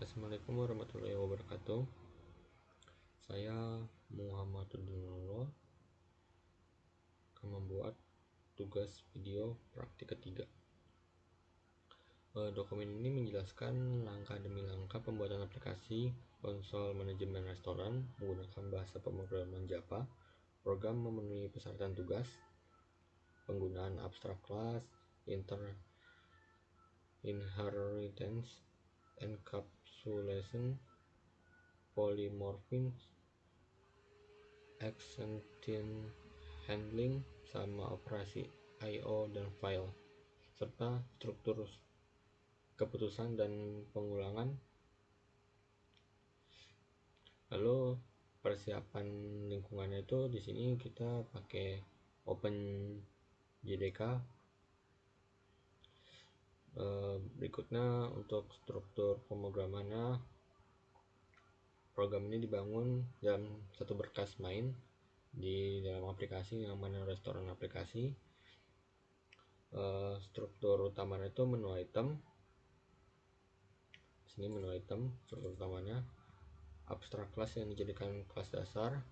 Assalamualaikum warahmatullahi wabarakatuh. Saya Muhammad Nurullah akan membuat tugas video praktik ketiga. Dokumen ini menjelaskan langkah demi langkah pembuatan aplikasi konsol manajemen restoran menggunakan bahasa pemrograman Java. Program memenuhi persyaratan tugas, penggunaan abstract class, inheritance, encapsulation, polymorphism, extension handling, sama operasi I/O dan file, serta struktur keputusan dan pengulangan. Lalu persiapan lingkungannya itu di sini kita pakai OpenJDK. Berikutnya untuk struktur pemrogramannya, program ini dibangun dalam satu berkas main di dalam aplikasi yang mana restoran aplikasi. Struktur utamanya itu menu item. Sini menu item, struktur utamanya. Abstrak kelas yang dijadikan kelas dasar.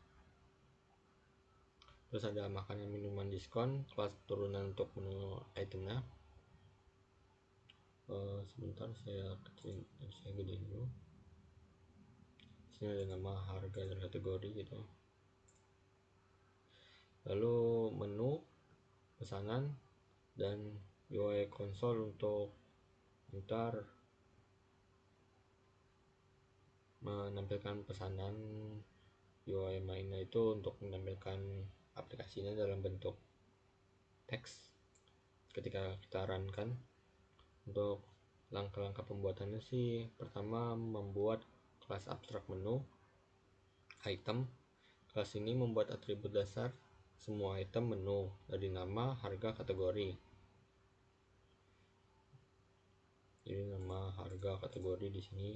Terus ada makanan, minuman, diskon, kelas turunan untuk menu itemnya. Sebentar saya gedein dulu. Sini ada nama, harga, dan kategori gitu. Lalu menu, pesanan, dan UI konsol untuk ntar menampilkan pesanan. UI mainnya itu untuk menampilkan aplikasinya dalam bentuk teks ketika kita runkan. Untuk langkah-langkah pembuatannya sih, pertama membuat kelas abstrak menu item. Kelas ini membuat atribut dasar semua item menu dari nama, harga, kategori. Jadi nama, harga, kategori di sini.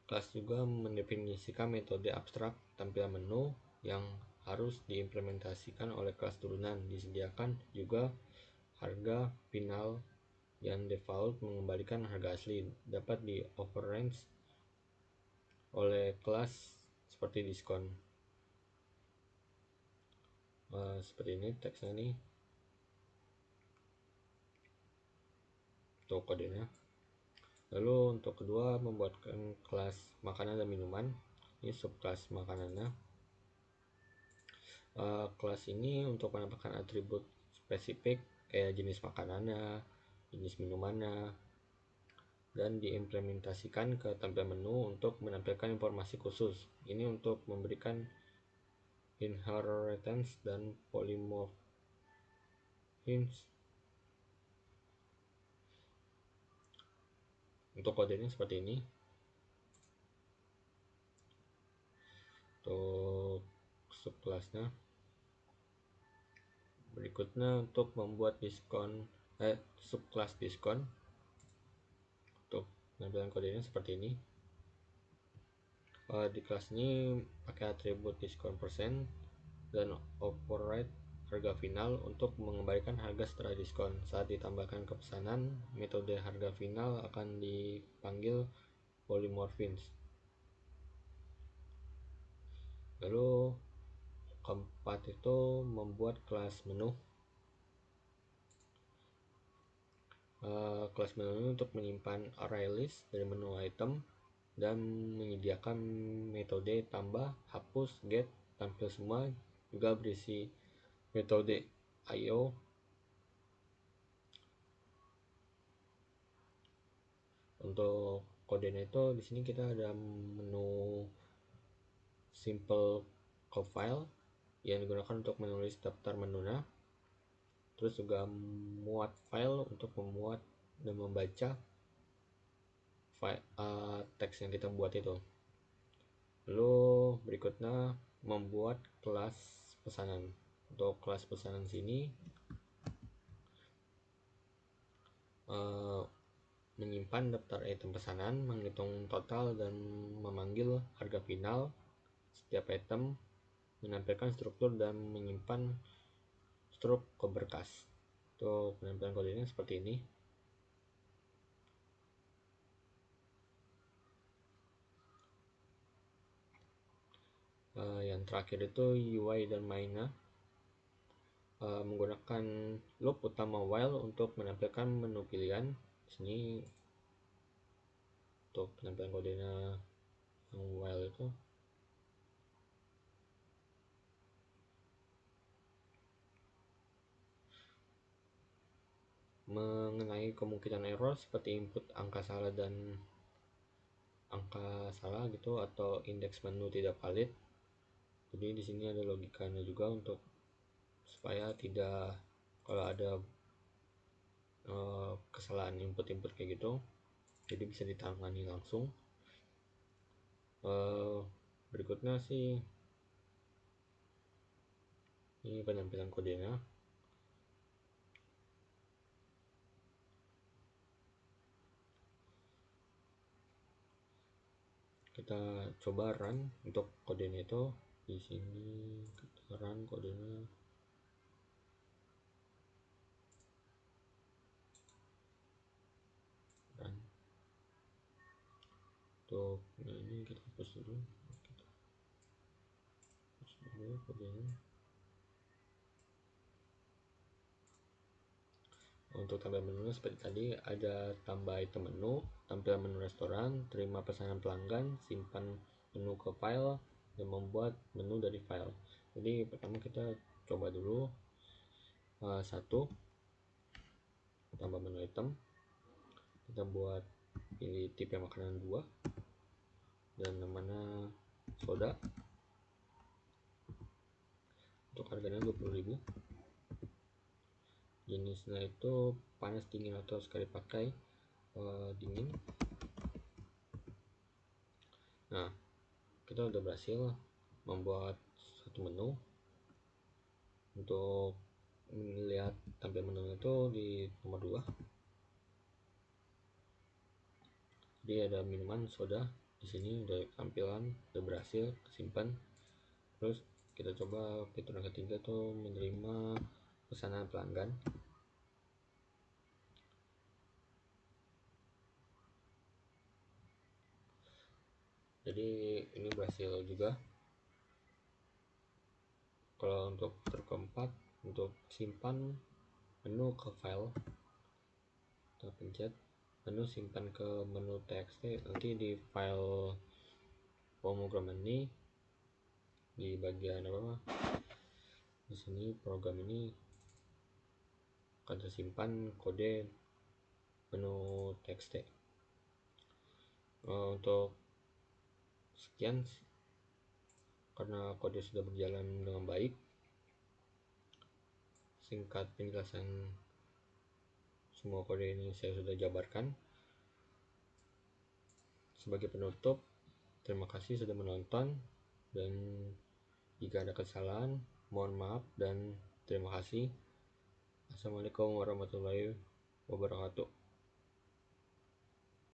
Kelas juga mendefinisikan metode abstrak tampilan menu yang harus diimplementasikan oleh kelas turunan. Disediakan juga harga final yang default mengembalikan harga asli, dapat di overrange oleh kelas seperti diskon. Seperti ini teksnya nih, untuk kodenya. Lalu untuk kedua, membuatkan kelas makanan dan minuman. Ini subkelas makanannya. Kelas ini untuk menambahkan atribut spesifik kayak jenis makanannya, jenis minumannya, dan diimplementasikan ke tampilan menu untuk menampilkan informasi khusus. Ini untuk memberikan inheritance dan polymorphism. Untuk kodenya seperti ini. Untuk subkelasnya. Berikutnya untuk membuat subkelas diskon. Untuk penampilan kodenya seperti ini. Di kelas ini pakai atribut diskon persen dan override harga final untuk mengembalikan harga setelah diskon. Saat ditambahkan ke pesanan, metode harga final akan dipanggil polymorphism. Lalu keempat itu membuat kelas menu. Kelas menu ini untuk menyimpan array list dari menu item dan menyediakan metode tambah, hapus, get, tampil semua, juga berisi metode I/O. Untuk kodenya itu di sini kita ada menu simple file yang digunakan untuk menulis daftar menunya. Terus juga muat file untuk memuat dan membaca file teks yang kita buat itu. Lalu berikutnya membuat kelas pesanan. Untuk kelas pesanan sini menyimpan daftar item pesanan, menghitung total dan memanggil harga final setiap item, menampilkan struktur dan menyimpan struk ke berkas. Untuk penampilan kodenya seperti ini. Yang terakhir itu UI dan Maina. Menggunakan loop utama while untuk menampilkan menu pilihan. Di sini untuk penampilan kodenya yang while itu mengenai kemungkinan error seperti input angka salah gitu, atau indeks menu tidak valid. Jadi di sini ada logikanya juga untuk supaya tidak, kalau ada kesalahan input kayak gitu, jadi bisa ditangani langsung. Berikutnya sih ini penampilan kodenya. Kita coba run untuk kodenya itu. Di sini kita run kodenya. Run. Untuk ini kita hapus dulu. Kodenya. Untuk tampilan menu seperti tadi, ada tambah item menu, tampilan menu restoran, terima pesanan pelanggan, simpan menu ke file, dan membuat menu dari file. Jadi pertama kita coba dulu satu, tambah menu item, kita buat pilih tipe makanan 2 dan namanya soda, untuk harganya 20.000. Jenisnya itu panas, dingin, atau sekali pakai. Dingin. Nah, kita udah berhasil membuat satu menu. Untuk melihat tampilan menu itu di nomor 2, jadi ada minuman soda di sini, udah tampilan, udah berhasil kesimpan. Terus kita coba fitur yang ketiga tuh menerima pesanan pelanggan. Jadi ini berhasil juga. Kalau untuk fitur keempat, untuk simpan menu ke file, kita pencet menu simpan ke menu txt. Nanti di file pemrograman ini, di bagian apa, di sini program ini akan tersimpan kode menu txt. Untuk sekian, karena kode sudah berjalan dengan baik, singkat penjelasan semua kode ini saya sudah jabarkan. Sebagai penutup, terima kasih sudah menonton, dan jika ada kesalahan mohon maaf dan terima kasih. Assalamualaikum warahmatullahi wabarakatuh.